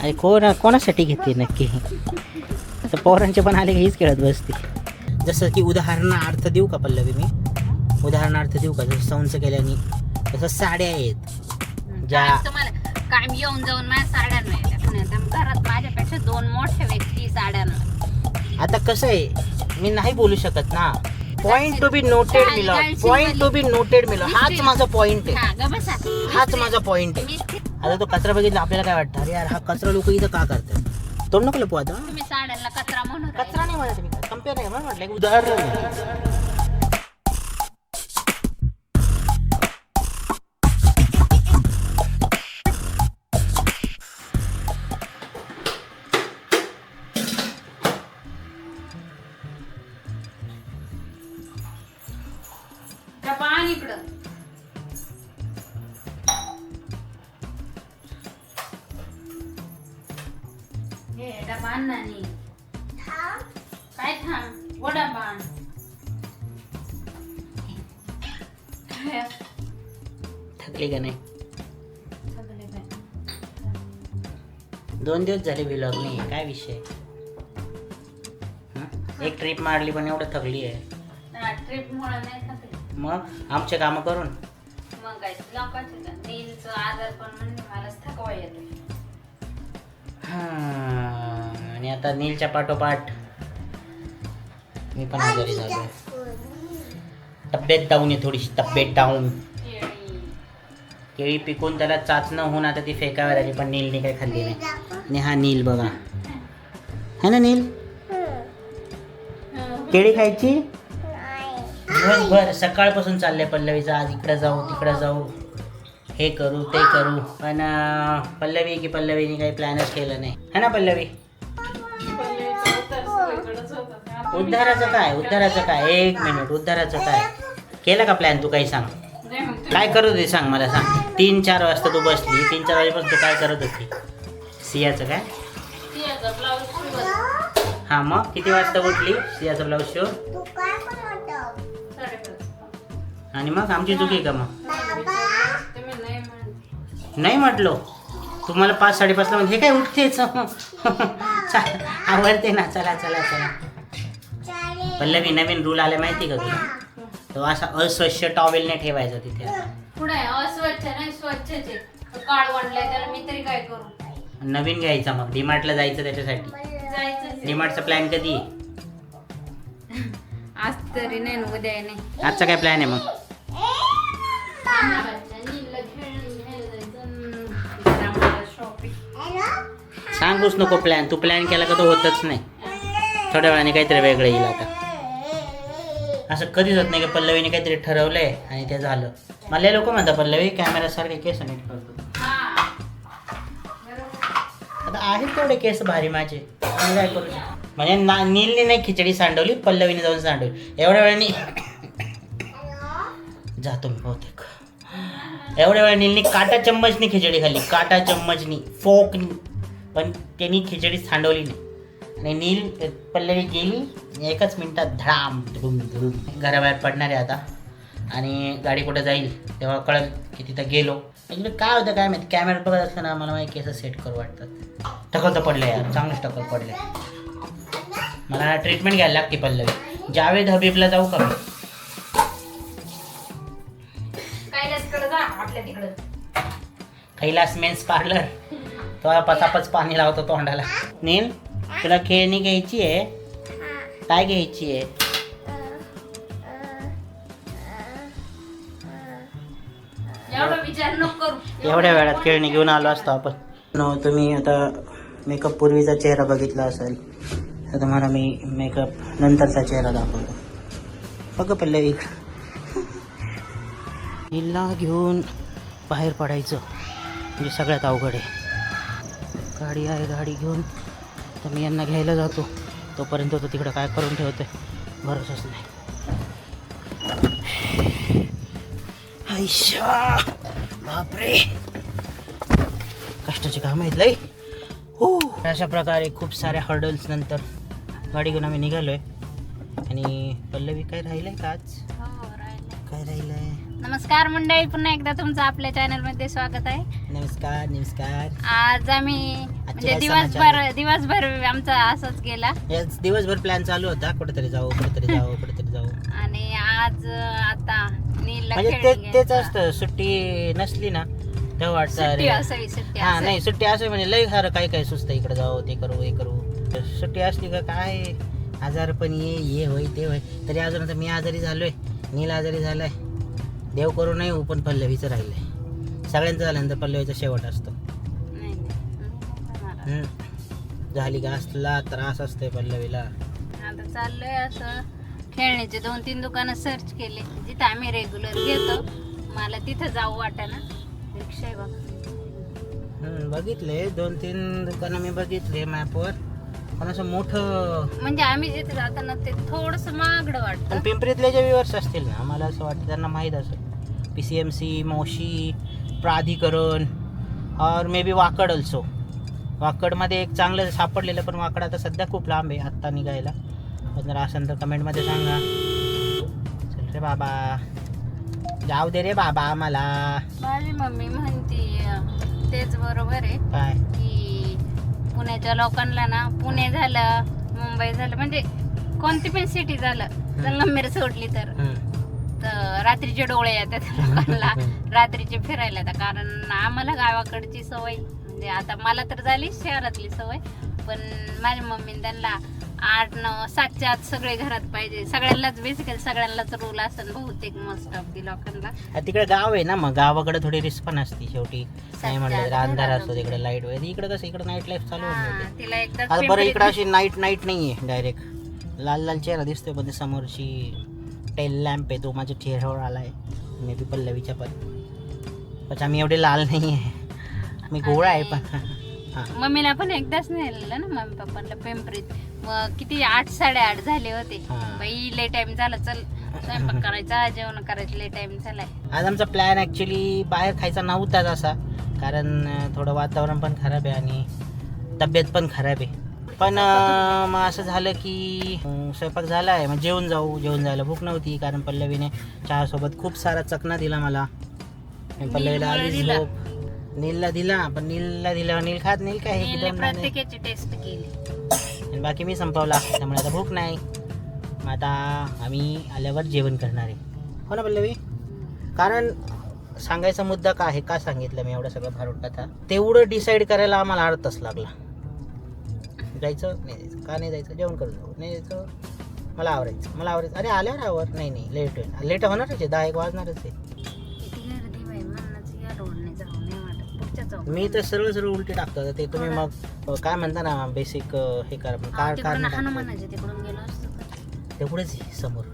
अरे कोणासाठी घेते नक्की? आता पोरांचे पण आले की हीच खेळत बसते. जसं की उदाहरणार्थ देऊ का पल्लवी मी? उदाहरणार्थ देऊ का? जसं संच केल्याने तसं साड्या आहेत ज्या कायम येऊन जाऊन माझ्या साड्या नाही घरात माझ्यापेक्षा 2 मोठ्या व्यक्ती साड्या नाही. आता कसं आहे मी नाही बोलू शकत ना. Point to be noted milord, point to be noted milord. हाच माझा पॉइंट आहे, हाच माझा पॉइंट आहे. आता तो कचरा बघितला आपल्याला काय वाटतं? अरे यार हा कचरा लोक इथं का करतात? तोंड नको लपू आता. तुम्ही साड्यांना कचरा म्हणून कचरा नाही म्हणत मी, कम्पेअर आहे म्हणून म्हटलं एक उदाहरण. पाणी इकडं हे डबा नाही काय थांब वडा बाण थकली का नाही? 2 दिवस झाले व्लॉग नाही. काय विषय? एक ट्रिप मारली पण एवढं थकली आहे. ट्रिप मुळे नाही थकली. मग आमचे कामं करून मग काय लोकांचे नीलचं आजार पण म्हणजे मलाच थकवा येतो. आणि आता नीलच्या पाठोपाठ मी पण आजारी झालो. तब्येत डाऊन आहे थोडीशी, तब्येत डाऊन. केळी पिकून त्याला चाचणं होऊन आता ती फेकावर आली पण नीलने काही खाल्ली नाही. आणि हा नील बघा, है ना नील? केळी खायची दिवसभर सकाळपासून चाललंय पल्लवीचं. आज इकडं जाऊ तिकडं जाऊ, हे करू ते करू. पण पल्लवीने काही प्लॅनच केलं नाही, है ना पल्लवी? उद्धाराचं काय 1 मिनिट, उद्धाराचं काय केलं का प्लॅन? तू काही सांग, काय करत होती सांग मला, सांग. 3-4 वाजता तू बसली, 3-4 वाजेपासून तू काय करत होती? सियाचं काय? हा मग किती वाजता उठली? सियाचा ब्लाऊज शिव. आणि मग आमची चुकी का? मग नाही म्हटलो तुम्हाला 5-5:30 म्हणजे हे काय उठतेच आवडते ना. चला चला चला. पल्लवी नवीन रूल आले माहिती का तुला? तो असा अस्वच्छ टॉवेलने ठेवायचा तिथे. पुढे अस्वच्छ नाही स्वच्छचे काळ वाढलाय त्याला मी तरी काय करू? नवीन घ्यायचा. मग डीमार्टला जायचं त्याच्यासाठी. डीमार्टचा प्लॅन कधी? आज तरी नाही, उद्या नाही. आजचा काय प्लॅन आहे मग? सांगूच नको प्लॅन. तू प्लॅन केला का तो होतच नाही. थोड्या वेळाने काहीतरी वेगळं येईल. आता असं कधीच होत नाही की पल्लवीने काहीतरी ठरवलंय आणि ते झालं. मला लोक म्हणतात पल्लवी कॅमेऱ्यासारखे केस नीट करतो. आता आहेत तेवढे केस भारी माझे, काय करू? म्हणजे नीलने नाही खिचडी सांडवली, पल्लवीने जाऊन सांडवली. एवढ्या वेळाने जातो मी बहुतेक. एवढ्या वेळा नीलनी काटा चम्मचनी खिचडी खाल्ली, काटा चम्मचनी, फोकनी, पण त्यांनी खिचडी सांडवली नाही. आणि नील पल्लवी गेली 1च मिनिटात धडाम धुडूम धुडूम. घराबाहेर पडणार आहे आता आणि गाडी कुठं जाईल तेव्हा कळेल की तिथं गेलो. इकडे काय होतं काय माहिती, कॅमेरा बघत असताना मला माझे केस सेट करू वाटतात. टकल तर पडलं यार, चांगलंच टकल पडलं. मला ट्रीटमेंट घ्यायला लागते पल्लवी. जावेद हबीबला जाऊ का मी? Kailas men's parlour. तो पचापच पाणी लावतो तोंडाला. नील तुला खेळणी घ्यायची आहे? काय घ्यायची आहे? एवढ्या वेळात खेळणी घेऊन आलो असतो आपण. तुम्ही आता मेकअप पूर्वीचा चेहरा बघितला असेल तर तुम्हाला मी मेकअप नंतरचा चेहरा दाखवतो. बघ पल्लवी, हिला घेऊन बाहेर पडायचं म्हणजे सगळ्यात अवघड आहे. गाडी आहे, गाडी घेऊन तर मी यांना घ्यायला जातो. तोपर्यंत तो तिकडं काय करून ठेवतोय भरोसाच नाही. आयशा बापरे, कष्टाचे काम आहेत लई. हो, अशा प्रकारे खूप साऱ्या हर्डल्स नंतर गाडी घेऊन आम्ही निघालोय. आणि पल्लवी काय राहिलंय का आज? काय राहिलंय? नमस्कार मंडळी, पुन्हा एकदा तुमचं आपल्या चॅनल मध्ये स्वागत आहे. नमस्कार नमस्कार. आज आम्ही म्हणजे दिवसभर आमचा असंच गेला. दिवसभर प्लॅन चालू होता कुठेतरी जाऊ आणि आज आता नीलला म्हणजे तेच असतं. सुट्टी नसली ना तेव्हा वाटतं अरे हा नाही सुट्टी असावी म्हणजे लय सारं काही काही सुचतं इकडे जाऊ ते करू हे करू. सुट्टी असली का काय आजार पण ये होय ते होय. तरी अजून आता मी आजारी झालोय, नील आजारी झालाय. देव करू नाही हो, पण पल्लवीचं राहिलंय. सगळ्यांचं झाल्यानंतर पल्लवीचा शेवट असतो. झाली का असला त्रास असतोय पल्लवीला. आता चाललोय असं खेळण्याचे 2-3 दुकानं सर्च केले जिथे आम्ही रेग्युलर घेतो. मला तिथं जाऊ वाटाना. रिक्षा आहे बघ. बघितले 2-3 दुकानं मी बघितले मॅपवर, पण असं मोठं म्हणजे आम्ही जिथे जाताना ते थोडस महागडं वाटतं. पण पिंपरीतले जे व्ह्युअर्स असतील ना मला असं वाटतं त्यांना माहीत असेल. PCMC, मोशी, प्राधिकरण और मे बी वाकड ऑल्सो. वाकडमध्ये एक चांगलं सापडलेलं, पण वाकड आता सध्या खूप लांब आहे आत्ता निघायला. पण जर असेल तर कमेंटमध्ये सांगा. चल रे बाबा, जाऊ दे रे बाबा मला. माझी मम्मी म्हणती तेच बरोबर आहे काय की पुण्याच्या लोकांना ना, पुणे झालं मुंबई झालं म्हणजे कोणती पण सिटी झालं संगमनेर सोडली तर रात्रीचे डोळे येतात लोकांना, रात्रीचे फिरायला येतात. कारण आम्हाला गावाकडची सवय म्हणजे आता मला तर झाली शहरातली सवय, पण माझ्या मम्मीने त्यांना 8-9 7च्या आत सगळे घरात पाहिजे. सगळ्यांनाच बेसिकली सगळ्यांनाच रूल असेल बहुतेक मोस्ट ऑफ दी लोकांना. तिकडे गाव आहे ना, मग गावाकडे थोडी रिस्क पण असते. शेवटी नाही म्हणलं तर अंधार असतो तिकडे, लाईट वगैरे. इकडे कसं इकडे नाईट लाईफ चालू होऊन तिला एकदा जाते. बरं इकडे अशी नाईट नाही आहे, डायरेक्ट लाल चेहरा दिसतोय, पण समोरची टेल लॅम्प आहे तो माझ्या चेहऱ्यावर आलाय. मे बी पल्लवीच्या पण आम्ही एवढे लाल नाही आहे, मी गोळा आहे. पण मम्मीला पण एकदाच नेलेलं ना मम्मी पप्पांना पिंपरीत. मग किती 8-8:30 झाले होते. बाई ले टाइम झाला, चल स्वयंपाक करायचा, जेवण करायचं, ले टाइम झालाय. आज आमचा प्लॅन ऍक्च्युली बाहेर खायचा नव्हताच असा, कारण थोडं वातावरण पण खराब आहे आणि तब्येत पण खराब आहे. पण मग असं झालं की स्वयंपाक झाला आहे, मग जेवण जायला भूक नव्हती. कारण पल्लवीने चहासोबत खूप सारा चकना दिला मला. पल्लवीला आली झोप, नीलला दिला, पण नीलला दिल्यावर नील खात नील काय हे प्रत्येकाची टेस्ट केली, बाकी मी संपवला. त्यामुळे आता भूक नाही. मग आता आम्ही आल्यावर जेवण करणार आहे, हो ना पल्लवी? कारण सांगायचा मुद्दा काय आहे, का सांगितलं मी एवढं सगळं भारूड कथा, तेवढं डिसाईड करायला आम्हाला 8 तास लागला. जायचं नाही जायचं, का नाही जायचं, जेवण करून जाऊ, नाही जायचं, मला आवरायचं. अरे आल्यावर आवर, नाही लेट होणारच आहे, 10-1 वाजणारच आहे. मी तर सरळ उलटी टाकतो ते. तुम्ही मग काय म्हणता ना बेसिक हे करा, पण तिकडून गेलो असतो ते पुढेच समोर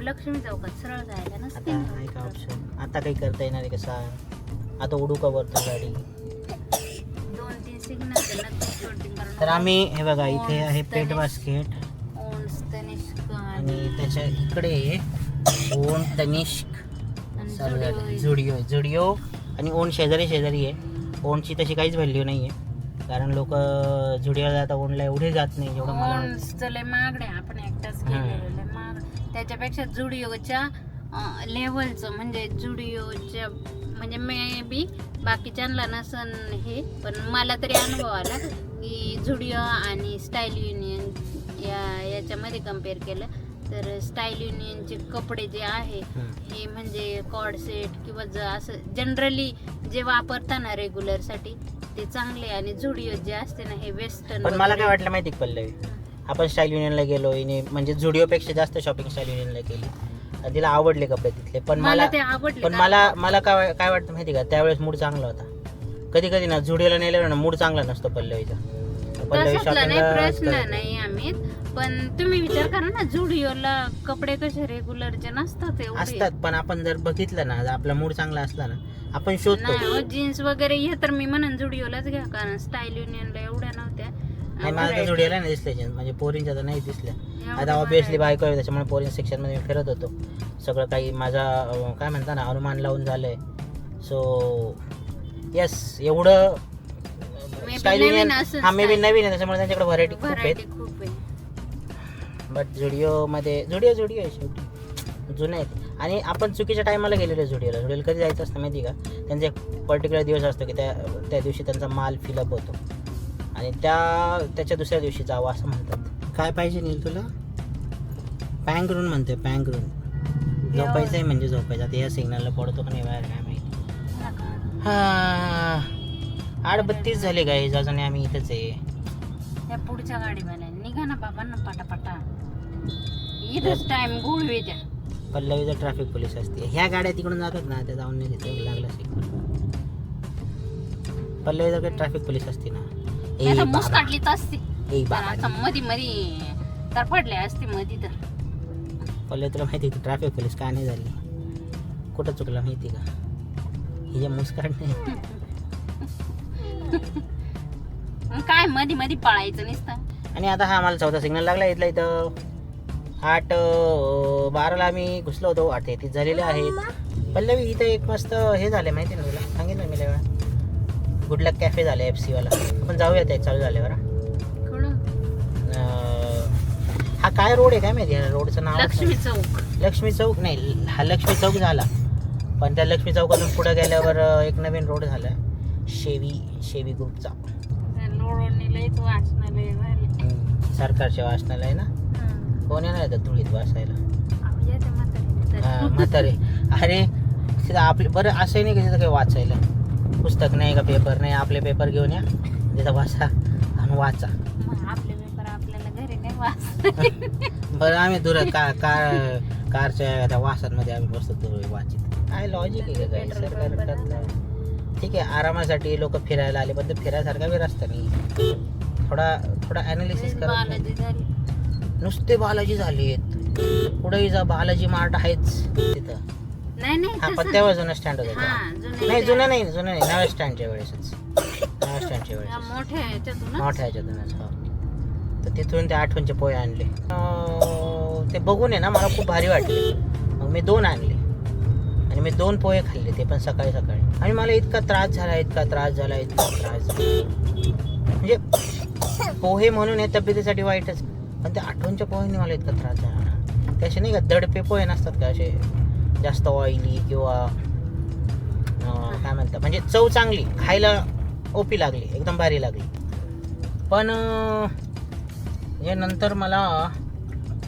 लक्ष्मी चौकात सरळ जायला नसते. आता का ऑप्शन आता काही करता येणार आहे कसा? आता उडू का वरतो गाडी? 2-3 सिग्नल. तर आम्ही हे बघा इथे आहे पेट बास्केट आणि त्याच्या इकडे ओन तनिष्क झुडिओ आणि ओन शेजारी आहे. ओनची तशी काहीच व्हॅल्यू नाही आहे, कारण लोक झुडिओला जातात, ओनला एवढे जात नाही जेवढं मला महागडे. आपण एकदाच गेलेलं महाग, त्याच्यापेक्षा झुडिओच्या लेवलचं म्हणजे झुडिओच्या म्हणजे मे बी बाकीच्यांना नसन हे, पण मला तरी अनुभव आला की झुडिओ आणि स्टाईल युनियन याच्यामध्ये कम्पेअर केलं तर स्टाईल युनियनचे कपडे जे आहे हे म्हणजे कॉर्ड सेट किंवा असं जनरली जे वापरताना रेग्युलरसाठी ते चांगले, आणि झुडिओ जे असते ना हे वेस्टर्न. पण मला काय वाटलं माहिती पल्लवी, आपण स्टाईल युनियनला गेलो, म्हणजे झुडिओपेक्षा जास्त शॉपिंग स्टाईल युनियनला केली, तिला आवडले कपडे तिथले. पण मला ते आवडले, पण मला काय वाटतं माहिती का, त्यावेळेस मूड चांगला होता. कधी ना झुडिओला नेल्यावर ना मूड चांगला नसतो पल्लवीचा. प्रश्न नाही आम्ही, पण तुम्ही विचार करा ना, झुडिओला कपडे कसे रेग्युलरचे नसतात असतात, पण आपण जर बघितलं ना, आपला मूड चांगला असला ना आपण शोधतो. जीन्स वगैरे हे तर मी म्हणन झुडिओलाच घ्या, कारण स्टाईल युनियनला एवढ्या नव्हत्या. मला झुडिओला नाही दिसले जीन्स, म्हणजे पोरींच्या तर नाही दिसल्या. आता ऑब्विसली बायको आहे त्याच्यामुळे पोरीन सेक्शन मध्ये मी फिरत होतो. सगळं काही माझा काय म्हणता ना अनुमान लावून झालंय. सो येस, एवढं स्टाईल युनियन हा मे बी नवीन आहे, त्याच्यामुळे त्यांच्याकडे व्हरायटी खूप आहे. बट झुडिओमध्ये झुडिओ आहे शेवटी, जुने आहेत. आणि आपण चुकीच्या टायमाला गेलेलो झुडिओला कधी जायचं असतं माहिती का, त्यांचा एक पर्टिक्युलर दिवस असतो की त्या दिवशी त्यांचा माल फिलअप होतो आणि त्याच्या दुसऱ्या दिवशी जावं असं म्हणतात. काय पाहिजे नील तुला? पँगरून म्हणते, पँगरून. झोपायचं आहे म्हणजे झोपायचं. आता या सिग्नलला पडतो का नाही बाहेर काय माहिती. हा 8:32 झाले गाईज, अजून आम्ही इथंच आहे. त्या पुढच्या गाडीवाल्या निघा ना बाबांना पटापटा, इथंच टाइम गोळवे त्या. पल्लवीचं ट्रॅफिक पोलीस असते. ह्या गाड्या तिकडून जातात ना, त्या जाऊन नाही तिथे लागलं सिग्नल. पल्लवीचं काही ट्रॅफिक पोलीस असते ना. ती आता मुस काढलीच असते. ए पण बाबा, आता मध्ये मध्ये तर पडले असते मध्ये तर. पल्लवी तुला माहिती की ट्रॅफिक पोलीस का नाही झाली? कुठं चुकलं माहिती का? हे जे मुस काढणे. मग काय मध्ये मध्ये पळायचं नुसतं. आणि आता हा आम्हाला 4था सिग्नल लागला. इथला इथं 8:12ला आम्ही घुसलो होतो. 8:33 झालेले आहेत. पल्लवी इथं एक मस्त हे झाले माहिती ना तुला, सांगितलं मी लय वेळा. गुड लक कॅफे झाले FC वाला. आपण जाऊया ते चालू झाले बरं. हा काय रोड आहे काय माहिती, रोडचं नाव लक्ष्मी चौक. लक्ष्मी चौक नाही, हा लक्ष्मी चौक झाला. पण त्या लक्ष्मी चौकातून पुढे गेल्यावर एक नवीन रोड झाला, शेवी ग्रुपचा. सरकारचे वाचनालय ना. कोण येणार आहे धुळीत वाचायला? म्हातारे. अरे तिथं आपले बरं असं नाही की तिथं काही वाचायला पुस्तक नाही का, पेपर नाही. आपले पेपर घेऊन या तिथं वाचा आणि वाचा. आपले पेपर आपल्याला घरी नाही वाच. बरं आम्ही कारच्या त्या वासांमध्ये आम्ही बसतो वाचित. काय लॉजिक आहे का काही सरकार? ठीक आहे, आरामासाठी लोक फिरायला आले, पण ते फिरायसारखा वेळ रस्ता नाही. थोडा ॲनालिसिस करा. नुसते बालाजी झालेत. पुढेही जा, बालाजी मार्ट आहेच तिथं. नाही हा पत्त्यावर जुनं स्टँड होतं. नाही जुनं नाही नव्या स्टँडच्या वेळेसच. नव्या स्टँडच्या वेळेस मोठ्या ह्याच्यातूनच. हो, तर तिथून ते आठवणचे पोहे आणले. ते बघून आहे ना मला खूप भारी वाटले. मग मी 2 आणले आणि मी 2 पोहे खाल्ले, ते पण सकाळी सकाळी. आणि मला इतका त्रास झाला म्हणजे पोहे म्हणून हे तब्येतीसाठी वाईटच, पण त्या आठवणच्या पोह्याने मला इतका त्रास झाला ना. ते असे नाही का दडपे पोहे नसतात का, असे जास्त ऑइली किंवा काय म्हणतात, म्हणजे चव चांगली, खायला ओपी लागली, एकदम भारी लागली. पण हे नंतर मला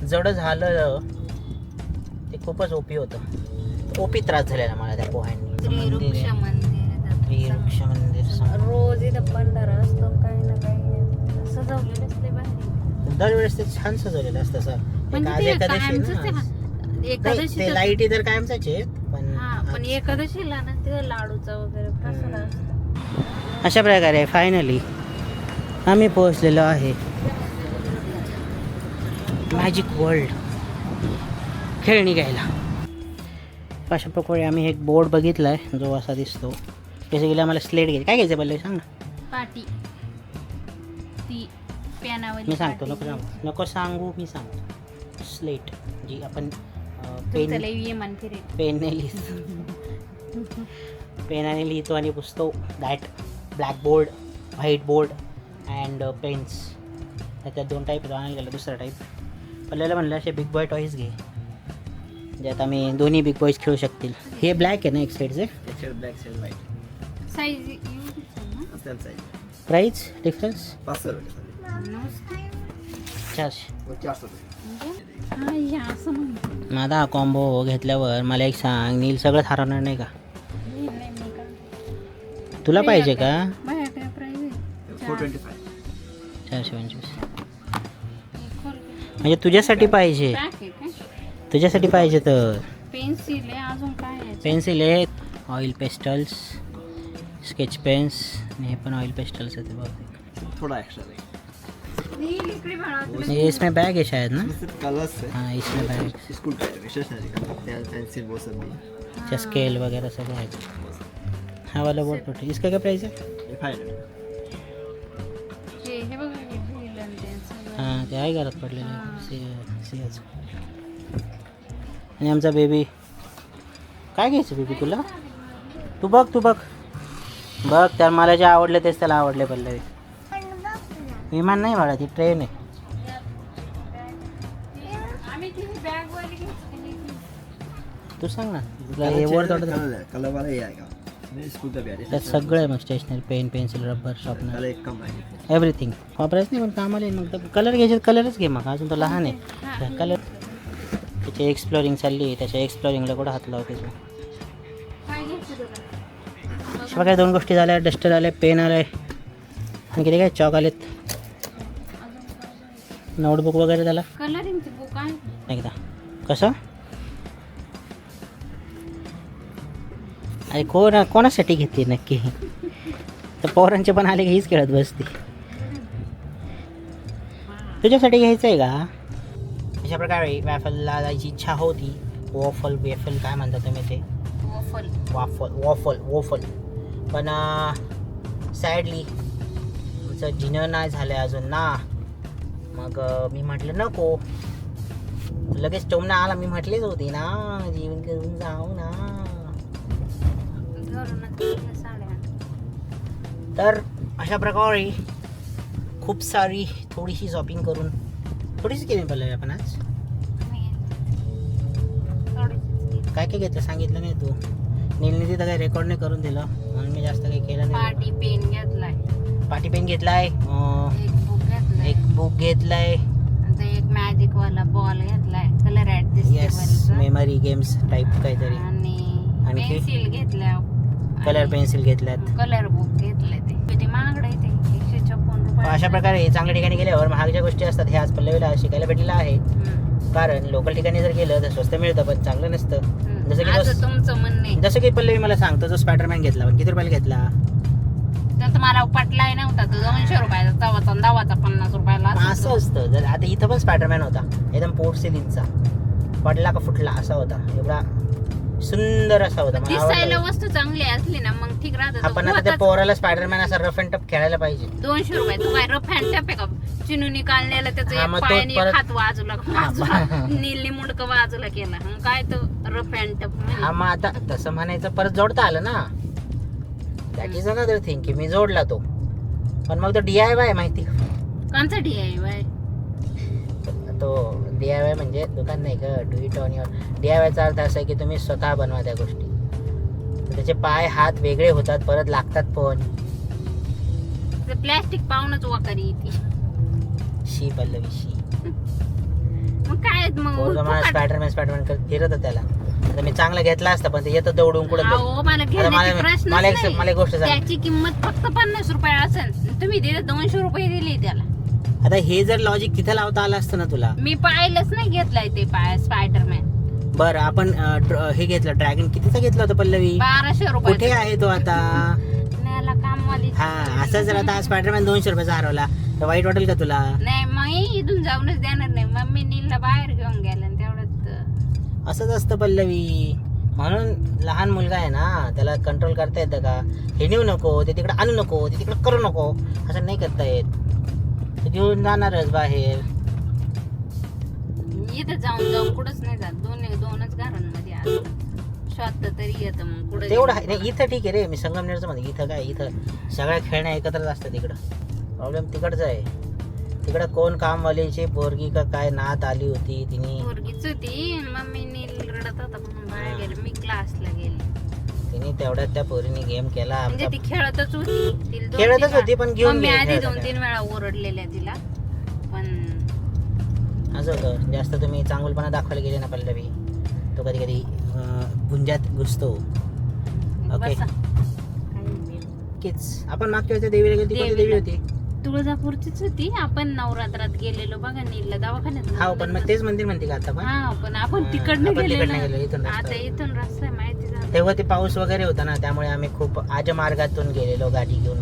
जड झालं ते खूपच ओपी होतं. ओपी त्रास झालेला मला त्या पोह्यांनी. त्रिवृक्ष मंदिर रोज इथं भंडारा असतो, काही ना काही सजवलेलं असते भारी. दरवेळेस ते छान सजवलेलं असतं सर. आज एकादशी ते लाईटी तर कायमचाच आहेत, पण एकादशीला ना तिथं लाडूचा वगैरे प्रसाद असतो. अशा प्रकारे फायनली आम्ही पोहोचलेलो आहे मॅजिक वर्ल्ड खेळणी घ्यायला. अशा प्रकारे आम्ही एक बोर्ड बघितलाय जो असा दिसतो. जसं गेलं आम्हाला स्लेट घ्यायची. काय घ्यायचं पहिले सांग ना. पाटी ती पेनावली. मी सांगतो, नको सांगू, मी सांगतो. स्लेट जी आपण पेनाने लिहितो आणि पुसतो. That black board, white board and pens. त्याच्यात 2 टाईप आणायला गेलं. दुसरा टाईप पल्ल्याला म्हणलं असे बिग बॉय टॉईज घे, ज्यात आम्ही दोन्ही बिग बॉईज खेळू शकतील. हे ब्लॅक आहे ना एक साईडचे, black side white. Price difference 500 रुपये. 400. माझा हा कॉम्बो घेतल्यावर मला एक सांग, नील सगळं हरवणार नाही का? तुला पाहिजे का? 425. 425 म्हणजे तुझ्यासाठी पाहिजे. तुझ्यासाठी पाहिजे तर पेन्सिल आहे, अजून काय आहे? पेन्सिल आहे, ऑइल पेस्टल्स, स्केच पेन्स. हे पण ऑइल पेस्टल्स है बहुत थोड़ा एक्स्ट्रा है। ये इसमें बैग है शायद ना? कलर्स है। हाँ इसमें बैग, स्कूल का स्टेशनरी का पेंसिल वो सब भी, अच्छा स्केल वगैरह सब है। हाँ वाला बोर्ड टूट, इसका क्या प्राइस है? ये 500। हे बघा हे फ्रीलान्स हां ते आहे घरात पडलेलं सीएच. आणि आमचा बेबी काय घ्यायचं बेबी तुला? तू बघ बघ त्याला मला जे आवडले तेच त्याला आवडले. पल्लवी विमान नाही बाळा, ती ट्रेन आहे. तू सांग ना तुला हे वर थोडं कलर वाला ये आएगा। स्कूल प्यारे त्यात सगळं आहे मग stationery pen pencil rubber sharpener त्याला एक कम आहे एव्हरीथिंग वापरायचं नाही पण कामाला येईल मग कलर घ्यायचे कलरच घे मग अजून तो लहान आहे कलर त्याची एक्सप्लोरिंग चालली आहे त्याच्या एक्सप्लोरिंगला कुठं हात लावते तू काय घ्यायचं तुला? अशा काय 2 गोष्टी झाल्या डस्टर आले पेन आले आणि किती काय चॉक आलेत नोटबुक वगैरे झाला कलरिंगची बुक आहे. एकदा कसं अरे कोणासाठी घेतली नक्की तर पोरांचे पण आले की हीच खेळत बसते तुझ्यासाठी घ्यायचं आहे का अशा प्रकारे वॅफलला जायची इच्छा होती वॉफल वेफल काय म्हणता तुम्ही ते वॉफल. वॉफल पण सॅडली आमचं डिनर नाही झालं अजून ना मग मी म्हटलं नको लगेच टोमना आला मी म्हटलेच होती ना जेवण करून जाऊ ना घरूनच घेतल्या साड्या. तर अशा प्रकारे खूप सारी थोडीशी शॉपिंग करून थोडीशी केली पडलं आपण आज थोडीशीच घेतली. काय काय घेतलं सांगितलं नाही तू नीलने तिथं काही रेकॉर्ड नाही करून दिलं म्हणून मी जास्त काही केलं नाही पार्टी पेन घेतलाय, पाटी पेन घेतलाय एक बुक घेतलाय, एक बुक घेतलाय आता एक मॅजिक वाला बॉल घेतलाय colour yes adjustable memory games type काहीतरी आणि आणखी? पेन्सिल घेतल्या कलर पेन्सिल घेतल्यात कलर बुक घेतलंय ते किती महागडं आहे ते 156 रुपये. अशा प्रकारे चांगल्या ठिकाणी गेल्यावर महाग ज्या गोष्टी असतात हे आज पल्लवीला शिकायला भेटलेलं आहे कारण लोकल ठिकाणी जर गेलं तर स्वस्त मिळतं पण चांगलं नसतं जसं की असं तुमचं म्हणणं आहे. जसं की पल्लवी मला सांगतो जो स्पायडरमॅन घेतला पण किती रुपयाला घेतला तर मला पटलाय नव्हता तो 200 रुपयाचा तवाचा दावाचा 50 रुपयाला असं असं. असतं जर आता इथं पण स्पायडरमॅन होता एकदम पोट सिलींचा पडला का फुटला असा होता एवढा सुंदर असा होता मला दिसायला आवडला. वस्तू चांगली असली ना मग ठीक राहतं. आपण आता त्या पोराला स्पायडरमॅन असा रफ अँड टफ खेळायला पाहिजे 200 रुपये तू काय रफ हँड टप आहे का चिनुनी काढलेला त्याचं हा, एक मग तो पायाने परत- एक हात बाजूला नीलनी मुंडक बाजूला केला मग काय तो रफ हँड टप हा मग आता तसं म्हणायचं परत जोडता आलं ना दॅट इज अनदर थिंग की मी जोडला तो पण मग तो DIY माहिती का कोणचा DIY? तो DIY म्हणजे दुकान नाही का डू इट ऑन युअर DIYचा अर्थ असा आहे की तुम्ही स्वतः बनवा त्या गोष्टी तर त्याचे पाय हात वेगळे होतात परत लागतात पण प्लॅस्टिक पाहूनच वाकारी येते शी पल्लवी शी मग काय मग पोरगा मला फुकट. स्पायडरमॅन करत फिरत त्याला आता मी चांगला घेतला असता पण ते येतं दौडून कुठं अहो, मला घेण्याची प्रश्नच मला नाही. एक गोष्ट सांग त्याची किंमत फक्त 50 रुपये असेल तुम्ही दिले 200 रुपये दिले त्याला आता हे जर लॉजिक तिथं लावता आलं असतं ना तुला मी पाहिलंच नाही घेतलाय ते स्पायडरमॅन बरं आपण हे घेतलं ड्रॅगन कितीचा घेतला होता पल्लवी 1200 रुपये कुठे आहे तो आता न्यायला कामवाली हा असं जर आता स्पायडरमॅन 200 रुपयाचा हरवला तर वाईट वाटेल का तुला नाही मग इथून जाऊनच देणार नाही मम्मी नीलला बाहेर घेऊन गेला आणि तेवढंच असंच असतं पल्लवी म्हणून लहान मुलगा आहे ना त्याला कंट्रोल करता येतं का हे नेऊ नको ते तिकडे आणू नको ते तिकडे करू नको असं नाही करता येत तो घेऊन जाणारच बाहेर इथं जाऊन कुठंच नाही जात दोनच घरांमध्ये स्वतः तरी येतं मग कुठं तेवढं आहे नाही इथं ठीक आहे रे मी संगमनेरचं म्हणते इथं काय इथं सगळ्या खेळण्या एकत्रच असतात तिकडं प्रॉब्लेम तिकडचं आहे तिकडं कोण कामवालीची पोरगी का काय नात आली होती तिने पोरगीच होती मम्मी नील रडत होता म्हणून बाहेर गेले मी क्लासला गेले तिने तेवढ्यात त्या पोरीने गेम केला म्हणजे ती खेळतच होती तिला दोन खेळतच तीन होती पण घेऊन मम्मी गेली आधी खेळायला. 2-3 वेळा ओरडलेल्या तिला पण असं होतं जास्त तुम्ही चांगुलपणा दाखवायला गेले ना पल्लवी तो कधी कधी गुंजात घुसतो ओके बसा. कीच आपण मागच्या वेळेस देवीला गेली कोणती देवी होती तुळजापूरचीच होती आपण नवरात्रात गेलेलो बघा नीलला दवाखान्यात हा पण मग तेच मंदिर म्हणते का आता पण हा पण आपण तिकडनं आपण गेलेलो तिकडनं गेलो, इथून रस्ता आता आहे. इथून रस्ता आहे, माहिती झालं तेव्हा ते पाऊस वगैरे होता ना त्यामुळे आम्ही खूप आजमार्गातून गेलेलो गाडी घेऊन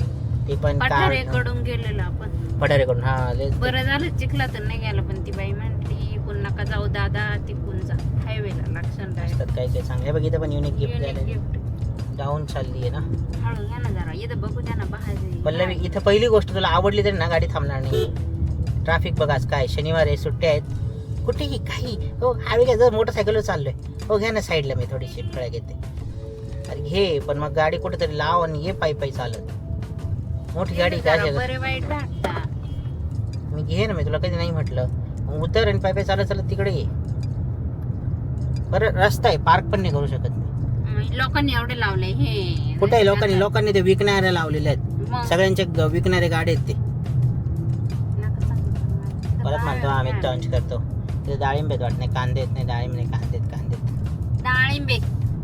ते पण पठारेकडून गेलेलो आपण पठारेकडून हा लय- बरं झालं चिखला तर नाही गेलं पण ती बाई म्हटली पुन्हा नका जाऊ दादा तिकून जा हायवेला लक्षण असतात काही काही चांगले बघ इथं पण युनिक गिफ्ट झाले गिफ्ट डाऊन चालली आहे ना हळू घ्या ना जरा इथं बघू द्या ना बाहेर पल्लवी इथं पहिली गोष्ट तुला आवडली तरी ना गाडी थांबणार नाही ट्रॅफिक बघ आज काय शनिवार आहे सुट्ट्या आहेत कुठेही काही हो हायवे घ्या जर मोटरसायकलवर चाललोय हो घ्या ना साईडला मी थोडीशी फळ्या घेते अरे घे पण मग गाडी कुठेतरी लाव आणि ये पायी पायी चालत मोठी गाडी काय बरे वाईट वाटता मी घे ना मी तुला कधी नाही म्हटलं मग उतर आणि पायी पायी चालत चालत तिकडे ये बरं रस्ता आहे पार्क पण नाही करू शकत मी लोकांनी एवढे लावले हे कुठे लोकांनी ते विकणारे लावलेले आहेत. मग सगळ्यांचे विकणारे गाडे आहेत ते. नका सांगू. परत म्हणतो आम्ही टंच करतो. ते डाळिंब आहेत वाटत नाही, कांदे आहेत नाही, डाळिंब नाही, कांदे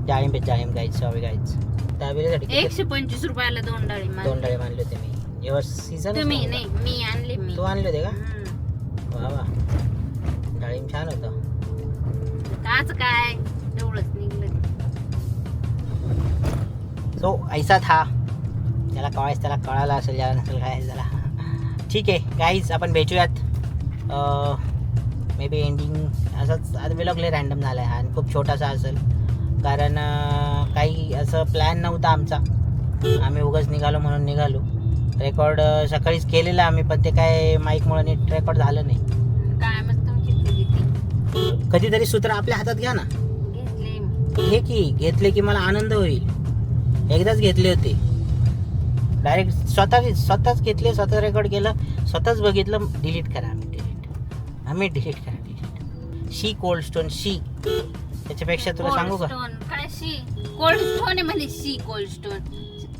डाळिंबे डाळिंब गाईच सॉरी गाईच. त्यावेळेसाठी 125 रुपयाला 2 डाळिंब दोन डाळिंब आणले होते मी. जेव्हा सीझन तुम्ही नाही मी आणले मी तू आणले होते का? हम्म. वा वा, डाळिंब छान होतं. काच काय एवढंच निघलं. सो ऐसा था. त्याला कळायचं त्याला कळालं असेल, ज्याला नसेल काय त्याला. ठीक आहे गाईज, आपण भेटूयात मे बी एंडिंग असंच. आज व्लॉग लय रॅन्डम झाला आहे आणि खूप छोटासा असेल, कारण काही असं प्लॅन नव्हता आमचा. आम्ही उगाच निघालो म्हणून निघालो. रेकॉर्ड सकाळीच केलेलं आम्ही, पण ते काय माईकमुळे नीट रेकॉर्ड झालं नाही. काय मग तुमची कधीतरी सूत्र आपल्या हातात घ्या ना. घेतले घेतले की मला आनंद होईल. एकदाच घेतले होते डायरेक्ट स्वतःच घेतले, स्वतः रेकॉर्ड केलं, स्वतःच बघितलं. डिलीट करा आम्ही डिलीट करा. शी कोल्ड स्टोन शी. त्याच्यापेक्षा तुला सांगू का, काय शी कोल्ड स्टोन आहे म्हणजे शी कोल्ड स्टोन.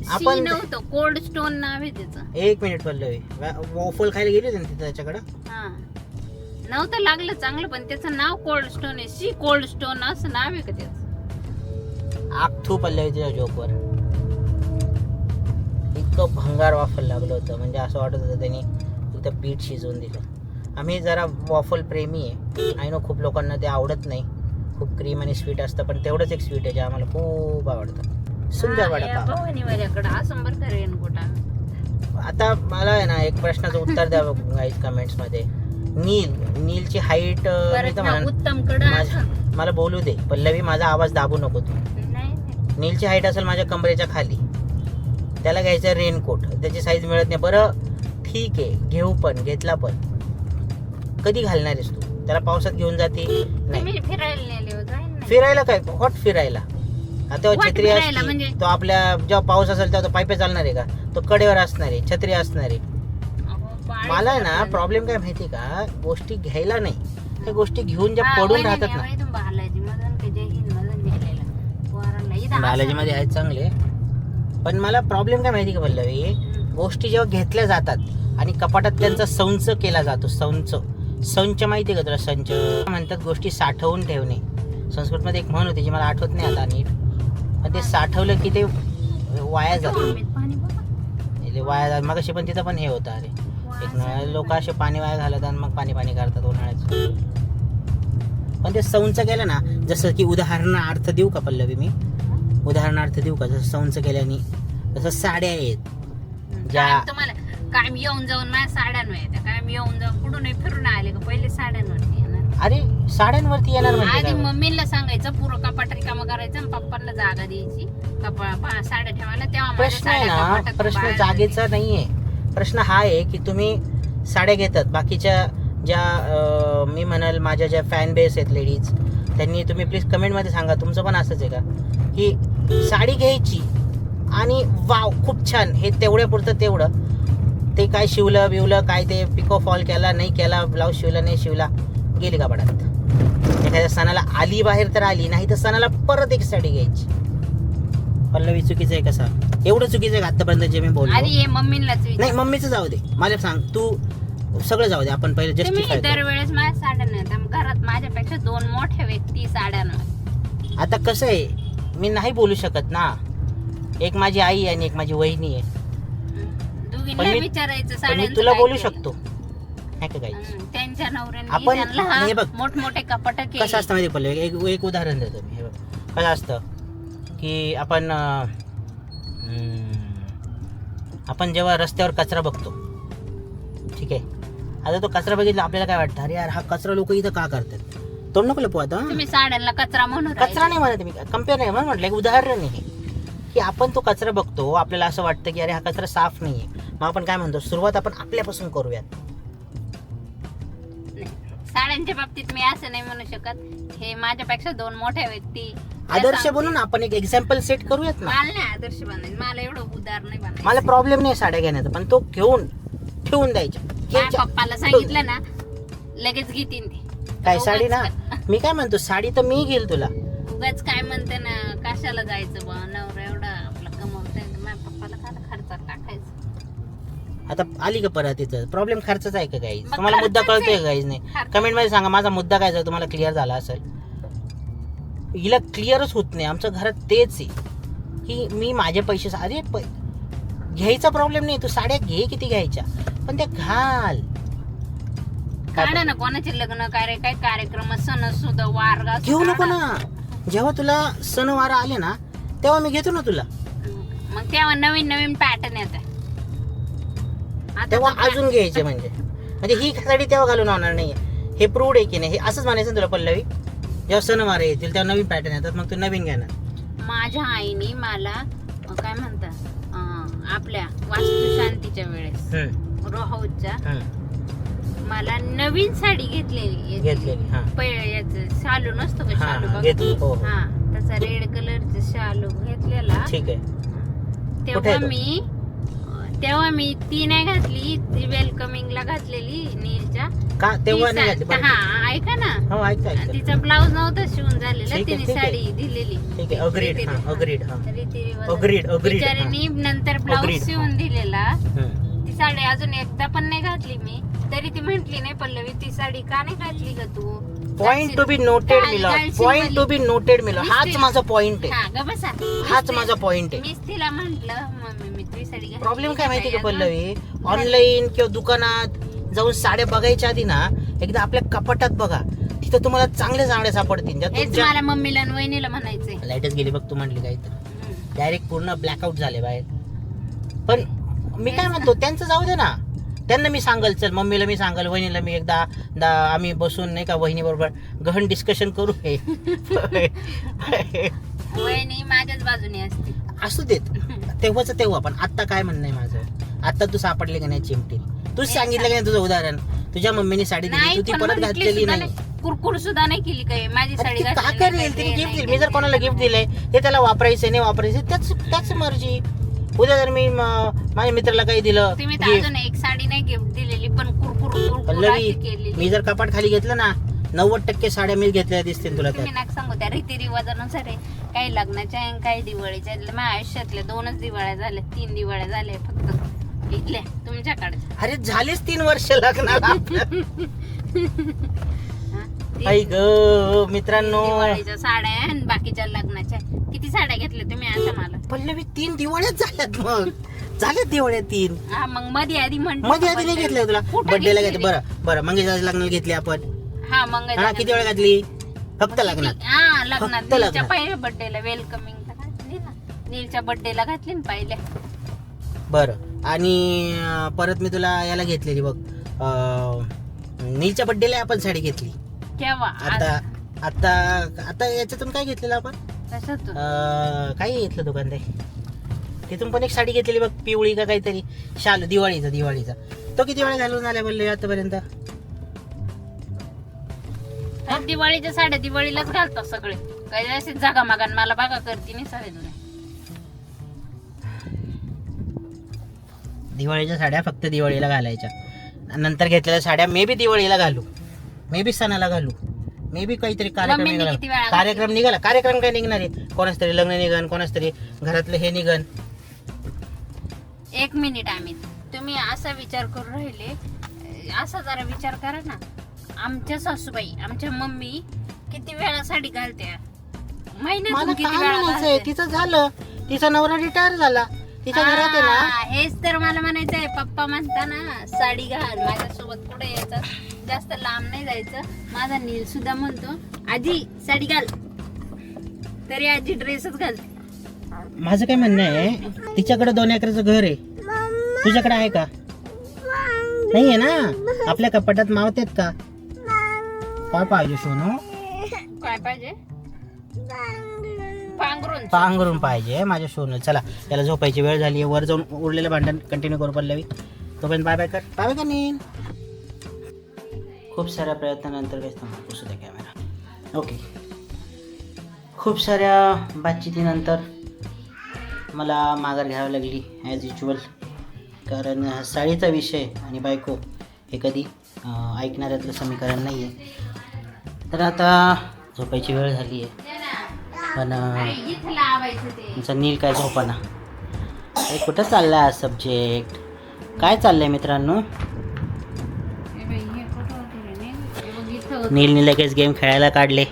आपण नव्हतं कोल्ड स्टोन नाव आहे त्याचं. 1 मिनिट पल्लवी, वॉफल खायला गेली होती ना तिथं त्याच्याकडं. हा नव्हतं लागलं चांगलं, पण त्याचं नाव कोल्ड स्टोन आहे. शी कोल्ड स्टोन असं नाव आहे का त्याचं? आखथू पल्लवी तिच्या जोकवर. इतकं भंगार वाफल लागलं होतं, म्हणजे असं वाटत होतं त्यांनी तिथं पीठ शिजवून दिलं. आम्ही जरा वॉफल प्रेमी आहे. आय नो खूप लोकांना ते आवडत नाही, खूप क्रीम आणि स्वीट असतं, पण तेवढंच एक स्वीट आहे जे आम्हाला खूप आवडतं. सुंदर वडापाव. भवानीवाल्याकडे असं बरं का रेनकोट. आता मला आहे ना एक प्रश्नाचं उत्तर द्यावं गाईज कमेंट्समध्ये. नीलची हाईट उत्तम कडे मला बोलू दे पल्लवी, माझा आवाज दाबू नको तू. नीलची हाईट असेल माझ्या कमरेच्या खाली, त्याला घ्यायचं रेनकोट, त्याची साईज मिळत नाही. बरं ठीक आहे, घेऊ, पण घेतला पण कधी घालणार आहेस तू त्याला? पावसात घेऊन जाते नाही. फिरायला काय हॉट फिरायला? आता छत्री असते म्हणजे तो आपल्या, जेव्हा पाऊस असेल तेव्हा तो पायपे चालणार आहे का? तो कडेवर असणार आहे, छत्री असणार आहे. मला आहे ना प्रॉब्लेम काय माहिती का, गोष्टी घ्यायला नाही, त्या गोष्टी घेऊन ज्या पडून राहतात ना. बालाजी मध्ये आहेत चांगले, पण मला प्रॉब्लेम काय माहिती का पल्लवी, गोष्टी जेव्हा घेतल्या जातात आणि कपाटात त्यांचा संच केला जातो. संच माहिती आहे का तुला? संच म्हणतात गोष्टी साठवून ठेवणे. संस्कृतमध्ये एक म्हण होती जी मला आठवत नाही आता नीट, पण ते साठवलं की ते वाया जातं. वाया जात मग पण तिथं पण हे होतं. अरे एक लोक असे पाणी वाया घालतात आणि मग पाणी करतात उन्हाळ्याचं. पण ते संच केलं ना, जसं की उदाहरणार्थ देऊ का पल्लवी, मी उदाहरणार्थ देऊ का? जसं संच केल्याने जसं साड्या आहेत ज्या कायम येऊन जाऊन माझ्या साड्यांवर कायम येऊन जाऊन कुठून फिरून आले का पहिले साड्यांवरती येणार. अरे साड्यांवरती येणार आधी म्हणजे मम्मीला सांगायचं पुरं कपाट रिकामं करायचं आणि पप्पांना जागा द्यायची साड्या ठेवायला. तेव्हा प्रश्न आहे ना, प्रश्न जागेचा नाहीये. प्रश्न हा आहे की तुम्ही साड्या घेतात, बाकीच्या ज्या मी म्हणाल माझ्या ज्या फॅन बेस आहेत लेडीज, त्यांनी तुम्ही प्लीज कमेंटमध्ये सांगा तुमचं पण असंच आहे का, की साडी घ्यायची आणि वाव खूप छान, हे तेवढ्यापुरतं तेवढं, ते काय शिवलं बिवलं काय, ते पिको फॉल केला नाही केला, ब्लाऊज शिवला नाही शिवला, गेली कपाटात. एखाद्या सणाला आली बाहेर तर आली, नाही तर सणाला परत एक साडी घ्यायची. पल्लवी चुकीचं आहे कसा? एवढं चुकीचं आहे का आतापर्यंत जे मी बोललो? नाही मम्मीचं जाऊ दे, मला सांग तू, सगळं जाऊ दे, आपण पहिले जस्टिफाय. दरवेळेस माझ्या साड्या नाही घरात, माझ्यापेक्षा 2 मोठ्या व्यक्ती साड्यांवर. आता कसं आहे, मी नाही बोलू शकत ना, एक माझी आई आणि एक माझी वहिनी आहे. विचारायचं मी तुला बोलू शकतो नाही का? काही त्यांच्या नवऱ्याने आपण हे बघ मोठमोठे कपाट कसं असतं माहिती पडलं. एक उदाहरण देतो मी. हे बघ कसं असतं की आपण जेव्हा रस्त्यावर कचरा बघतो, ठीक आहे, आता तो कचरा बघितला आपल्याला काय वाटतं, अरे यार हा कचरा लोक इथं का करतात? तोंड नको लपू. आता तुम्ही साड्यांना कचरा म्हणून कचरा नाही म्हणत मी, कम्पेअर नाही म्हणून म्हटलं, एक उदाहरण आहे की आपण तो कचरा बघतो, आपल्याला असं वाटतं की अरे हा कचरा साफ नाहीये, मग आपण काय म्हणतो, सुरुवात आपण आपल्यापासून करूयात. साड्यांच्या बाबतीत मी असं नाही म्हणू शकत, हे माझ्यापेक्षा 2 मोठ्या व्यक्ती आदर्श बनून आपण एक एक्झाम्पल सेट करूयात ना. मला नाही आदर्श बनायचं, मला एवढं उदाहरण नाही बनायचं. मला प्रॉब्लेम नाही साड्या घेण्याचा, पण तो घेऊन ठेवून द्यायच्या. पप्पाला सांगितलं ना लगेच घेतील ते. काय साडी ना, मी काय म्हणतो साडी तर मी घेईल तुला, उगाच काय म्हणते ना, कशाला जायचं बा, नवरा एवढा आपला कमवतोय, माझ्या पप्पाला काय खर्चात टाकायचं. आता आली का परत तिथं प्रॉब्लेम खर्चच आहे का काही? मग तुम्हाला मुद्दा खर्चच कळतोय आहे. काहीच नाही? खर्च. कमेंट मध्ये सांगा माझा मुद्दा काय जर तुम्हाला क्लिअर झाला असेल. हिला क्लिअरच होत नाही. आमच्या घरात तेच आहे की मी माझे पैसे अरे घ्यायचा प्रॉब्लेम नाही, तू साड्या घे किती घ्यायच्या, पण त्या घाल. काढा ना कोणाचे लग्न काय कार्यक्रम, सण सुद्धा वार घेऊ नको ना. जेव्हा तुला सणवार आले ना तेव्हा मी घेतो ना तुला. मग तेव्हा नवीन नवीन पॅटर्न येत. तेव्हा अजून घ्यायचे म्हणजे ही साडी तेव्हा घालून होणार नाही. हे प्रूड आहे की नाही, हे असंच म्हणायचं ना तुला पल्लवी. जेव्हा सणवार येतील तेव्हा नवीन पॅटर्न येतात, मग तू नवीन घेणार. माझ्या आईने मला काय म्हणतात आपल्या वास्तुशांतीच्या वेळेस रोहाऊच्या मला नवीन साडी घेतलेली. याचं शालू नसतो का, शालू बघ. हा, त्याचा रेड कलरचा शालू घेतलेला. ठीक आहे. तेव्हा मी ती नाही घातली, ती वेलकमिंगला घातलेली नीलच्या. का तेव्हा नाही घातली? हा, ऐका ना. हो, ऐका. तिचा ब्लाऊज नव्हता शिवून झालेला, ठीक आहे, तिने ठीक आहे. साडी दिलेली. ठीक आहे. अग्रीड. रीतिरिवाज बिचारीने नंतर ब्लाऊज शिवून दिलेला. ती साडी अजून एकदा पण नाही घातली मी, तरी ती म्हंटली नाही पल्लवी ती साडी का नाही घातली ग तू. पॉइंट टू बी नोटेड मिलो, पॉइंट टू बी नोटेड मिलो. हाच माझा पॉइंट आहे. हा, ग बसा. हाच माझा पॉइंट आहे. मीच तिला म्हंटल मम्मी मी तुझी साडी घातली. प्रॉब्लेम काय माहिती का पल्लवी, ऑनलाईन किंवा दुकानात जाऊन साड्या बघायच्या आधी ना एकदा आपल्या कपाटात बघा, तिथं तुम्हाला चांगल्या चांगल्या सापडतील. हेच मला मम्मीला आणि वहिनीला म्हणायचंय. लाईटच गेली बघ, तू म्हटली काही तर डायरेक्ट पूर्ण ब्लॅकआउट झाले बाहेर. पण मी काय म्हणतो, त्यांचं जाऊ दे ना. त्यांना मी सांगल, चल मम्मीला मी सांगल, वहिनीला मी एकदा आम्ही बसून नाही का वहिनी बरोबर गहन डिस्कशन करू. हे वहिनी माझ्याच बाजूने असते. असू देत तेव्हाच तेव्हा. पण आता काय म्हणणं आहे माझं, आता तू सापडली का नाही चिमटी? तूच सांगितलं का नाही तुझं उदाहरण, तुझ्या मम्मीने साडी दिली, तू ती परत घातलेली नाही. कुरकुर सुद्धा नाही केली काही माझी साडी. का करेल तिने? गिफ्ट दिली. मी जर कोणाला गिफ्ट दिलंय ते त्याला वापरायचं नाही वापरायचं त्याच मर्जी. उद्या जर मी माझ्या मित्राला काही दिलं, तुम्ही तर अजून एक साडी नाही गिफ्ट दिलेली, पण पल्लवी मी जर कपाट खाली घेतलं ना 90% साड्या मी घेतल्या दिसतील तुला. तुम्ही नाक सांगू त्या रीतिरिवाजानुसार काही लग्नाच्या आणि काही दिवाळीच्या. माझ्या आयुष्यातल्या 2च दिवाळ्या झाल्या, 3 दिवाळ्या झाल्या फक्त इथल्या तुमच्याकडे. अरे झालेच 3 वर्ष लग्नाला. आई ग मित्रांनो, दिवाळीच्या साड्या आणि बाकीच्या लग्नाच्या किती साड्या घेतल्या तुम्ही आता मला? पल्लवी 3 दिवाळ्याच झाल्यात. मग झाल्यात दिवाळ्या 3. हा, मग मध्ये आधी मध्ये आधी नाही घेतल्या तुला. बर्थडेला घेतली. बरं मंगेशच्या लग्नाला घेतली आपण. हा, मग किती वेळा घातली? फक्त लग्नात. हा, लग्नात. नीलच्या पहिल्या बर्थडेला वेलकमिंग घातली ना, नीलच्या बर्थडेला घातली ना पहिल्या. बरं, आणि परत मी तुला याला घेतलेली बघ, नीलच्या बर्थडेला आपण साडी घेतली. केव्हा? आता याच्यातून काय घेतलेलं आपण? कशातून? काय घेतलं दुकान ते, तिथून पण एक साडी घेतलेली बघ, पिवळी का काहीतरी, शालू दिवाळीचा. तो किती वेळा घालून आल्या बोलले आतापर्यंत? दिवाळीच्या साड्या दिवाळीलाच घालतात सगळे, काही असे जागा मागान मला बघा करते नाही साडे. दिवाळीच्या साड्या फक्त दिवाळीला घालायच्या. नंतर घेतलेल्या साड्या मे बी दिवाळीला घालू, मे बी सणाला घालू, मे बी काहीतरी कार्यक्रम निघाला. कार्यक्रम काय निघणार आहे? कोणाच तरी लग्न निघन, कोणाच तरी घरातलं हे निघन. 1 मिनिट आम्ही, तुम्ही असा विचार करून राहिले, असा जरा विचार करा ना. आमच्या सासूबाई, आमच्या मम्मी किती वेळा साडी घालते महिन्यातून, किती वेळा? तिचं झालं, तिचा नवरा रिटायर झाला, तिच्या घरात आहे ना. हेच तर मला म्हणायचंय. पप्पा म्हणता ना साडी घाल, माझ्यासोबत पुढे यायचं, जास्त लांब नाही जायचं. माझा नील सुद्धा म्हणतो आजी साडी घाल, तरी आजी ड्रेसच घालते. माझं काय म्हणणं आहे, तिच्याकडे 2 एकराचं घर आहे, तुझ्याकडे आहे का? नाहीये ना. आपल्या कपाटात मावतेत का? काय पाहिजे सोनू? काय पाहिजे? पांघरून पाहिजे माझ्या सोनू. चला, त्याला झोपायची वेळ झाली आहे. वर जाऊन उरलेलं भांडण कंटिन्यू करू पल्लवी. तोपर्यंत बाय कर नीन. खूप साऱ्या प्रयत्नानंतर पुसू द्या कॅमेरा. ओके, खूप साऱ्या बातचितीनंतर मला माघार घ्यावी लागली ॲज युज्युअल, कारण साडीचा विषय आणि बायको हे कधी ऐकणाऱ्यातलं समीकरण नाही आहे. तर आता झोपायची वेळ झाली आहे. पण इथं लावायचं ते. तुमचं नील काय झोपाना. अरे कुठं चाललाय हा सब्जेक्ट? काय चाललंय मित्रांनो? हे बाई, हे कुठं होतं रे नील? हे बघ इथं होतं. नीलने लगेच गेम खेळायला काढले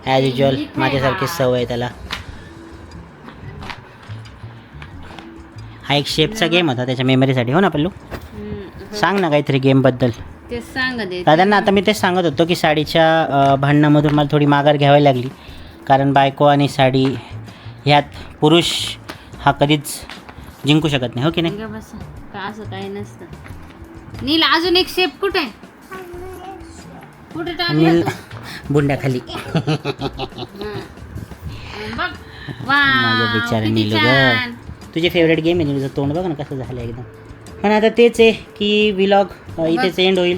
ॲज युजल. माझ्यासारखीच सवय आहे त्याला. हा एक शेपचा गेम होता त्याच्या मेमरीसाठी. हो ना पल्लू? सांग ना काहीतरी गेमबद्दल. ते सांग दे. दादांना आता मी तेच सांगत होतो की साडीच्या भांडणामधून मला थोडी माघार घ्यावी लागली, कारण बायको आणि साडी ह्यात पुरुष हा कधीच जिंकू शकत नाही. हो की नाही? ग बस, का असं काही नसतं. नील अजून एक शेप कुठे आहे? कुठे टाकला नील तू? बुंड्याखाली. बघ. वाव, माझं बिचारा किती नीलू ग. छान. तुझे फेवरेट गेम आहे नीलूचं तोंड बघ ना कसं झालं एकदम. पण आता तेच आहे की व्लॉग इथेच एंड होईल.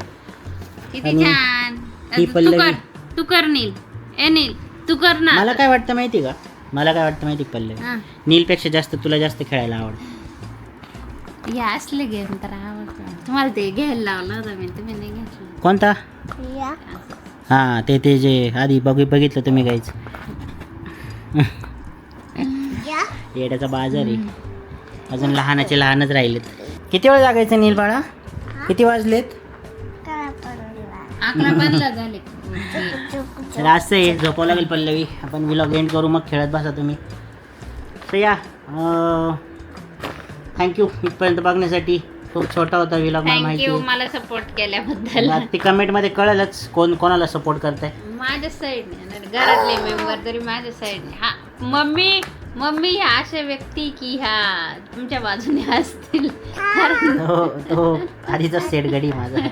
किती आणि छान. ही तू पल्लवी. कर, तू कर नील. ए नील, तू कर ना. मला काय वाटतं माहिती का? मला काय वाटतं माहिती पल्लवी, हा. नीलपेक्षा जास्त तुला जास्त खेळायला आवडतं. हे असले गेम तर आवडतं. तुम्हाला ते घ्यायला लावलं होतं मी, तुम्ही नाही घेतलं. कोणता? हां ते जे आधी बघितलं तुम्ही काहीच. येड्याचा बाजार आहे. अजून लहानाचे लहानच राहिलेत. किती वेळ जागायचं नील बाळा? किती वाजलेत? 11 झाले. तर असं आहे, झोपावं लागेल पल्लवी. आपण व्लॉग एंड करू, मग खेळत बसा तुम्ही. तर या थँक्यू इथपर्यंत बघण्यासाठी. खूप छोटा होता व्लॉग, मला माहिती थँक्यू आहे. मला सपोर्ट केल्याबद्दल. ती कमेंटमध्ये कळेलच कोण कोणाला सपोर्ट करताय. माझ्या साईडने घरातले मेंबर तरी माझ्या साईडने. हा मम्मी ह्या अशा व्यक्ती की ह्या तुमच्या बाजूने असतील. तो आधीचा सेट गडी माझा.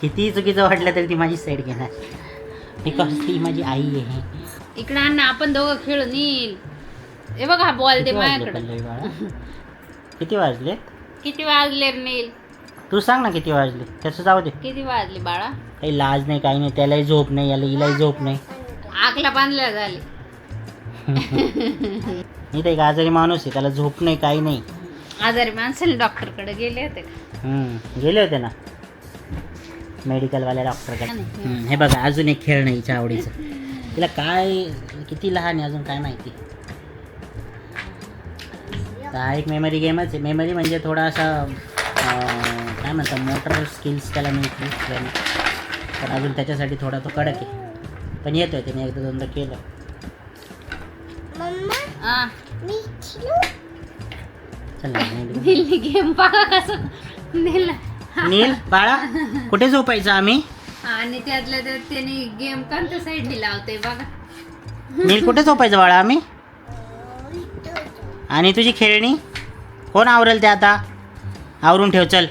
किती चुकीचं वाटलं तरी ती माझी साईड घेणार, बिकॉज ती माझी आई आहे. इकडे आण ना, आपण दोघं खेळू. नील, हे बघ हा बॉल दे किती वाजले माझ्याकडे. पल्लवी बाळा? किती वाजले? किती वाजले रे नील? तू सांग ना किती वाजले. त्याचं जाऊ दे, किती वाजले बाळा? काही लाज नाही काही नाही. त्यालाही झोप नाही, याला हिलाही झोप नाही. आकला बांधल्या झाले. मी तर एक आजारी माणूस आहे, त्याला झोप नाही काही नाही. आजारी माणसाला डॉक्टरकडे गेले होते का? गेले होते ना मेडिकलवाल्या डॉक्टरकडे. हे बघा अजून एक खेळ नाही हिच्या आवडीचं. तिला काय किती लहान आहे अजून काय माहिती. हा एक मेमरी गेमच आहे. मेमरी म्हणजे थोडा असा काय म्हणतात मोटर स्किल्स त्याला मिळते, पण अजून त्याच्यासाठी थोडा तो कडक आहे. पण येतोय, त्याने एकदा दोनदा केलं. हा. चल नील गेम बघा कसं नील. नील बाळा कुठे झोपायचं आम्ही? आणि त्यातल्या त्यात त्याने गेम कोणत्या साईडने लावते बघा. नील कुठे झोपायचं बाळा आम्ही? आणि तुझी खेळणी कोण आवरेल ते आता? आवरून ठेव. चल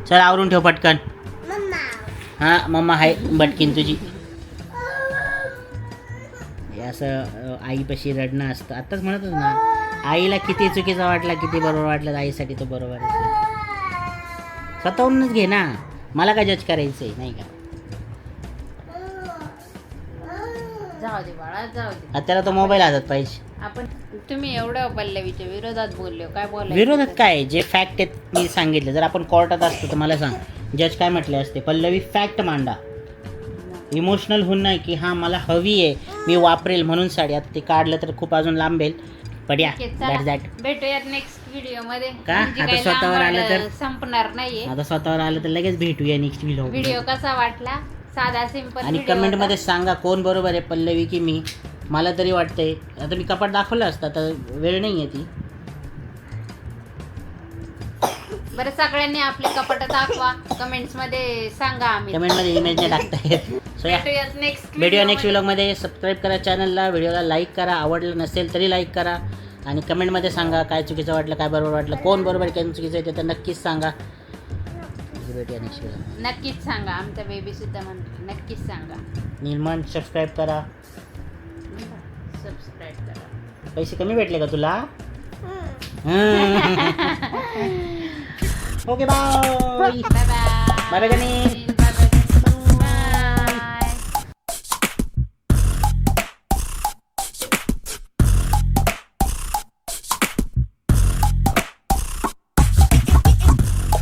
चल आवरून ठेव पटकन. हां मम्मा हाय बटकीन तुझी. हे असं आईपाशी रडणं असतं. आत्ताच म्हणत होतं ना, आईला किती चुकीचं वाटला किती बरोबर वाटलं, आईसाठी तो बरोबर आहे. स्वतःहूनच घे ना, मला काय जज करायचं आहे नाही का? जाऊ दे बाळा जाऊ दे. आता त्याला तो मोबाईल हातात पाहिजे. आपण तुम्ही एवढं पल्लवीच्या विरोधात बोलले, काय बोलायचं? विरोधात काय? जे फॅक्ट आहेत मी सांगितलं. जर आपण कोर्टात असतो तर मला सांग जज काय म्हटले असते? पल्लवी फॅक्ट मांडा, इमोशनल होऊन नाही की हां मला हवी आहे मी वापरेल म्हणून साडी. आता ते काढलं तर खूप अजून लांबेल. पण या दॅट दॅट. भेटूयात नेक्स्ट व्हिडिओ मध्ये. का? म्हणजे आता काही स्वतःवर आलं लांबड तर? संपणार नाहीये. आता स्वतःवर आलं तर लगेच भेटूया नेक्स्ट व्हिडिओ कसा वाटला? साधा सिंपल. आणि कमेंटमध्ये सांगा कोण बरोबर आहे, पल्लवी की मी. मला तरी वाटतंय. आता मी कपाट दाखवलं असतं, आता वेळ नाही आहे ती. बरं सगळ्यांनी आपले कपाट दाखवा, कमेंट्स मध्ये सांगा. आम्ही कमेंटमध्ये इमेज नाही टाकता येत. सो या भेटूयात नेक्स्ट व्हिडिओ नेक्स्ट व्लॉगमध्ये. सबस्क्राईब करा चॅनलला, व्हिडिओला लाईक करा, आवडलं नसेल तरी लाईक करा. आणि कमेंटमध्ये सांगा काय चुकीचं वाटलं काय बरोबर वाटलं, कोण बरोबर काय चुकीचं आहे ते तर नक्कीच सांगा. भेटूया नेक्स्ट व्लॉग. नक्कीच सांगा. आमचा बेबी सुद्धा म्हणतो नक्कीच सांगा. निर्माण सबस्क्राईब करा. सबस्क्राईब करा. पैसे कमी भेटले का तुला? Okay bye bye bye. Bye bye Ganesh.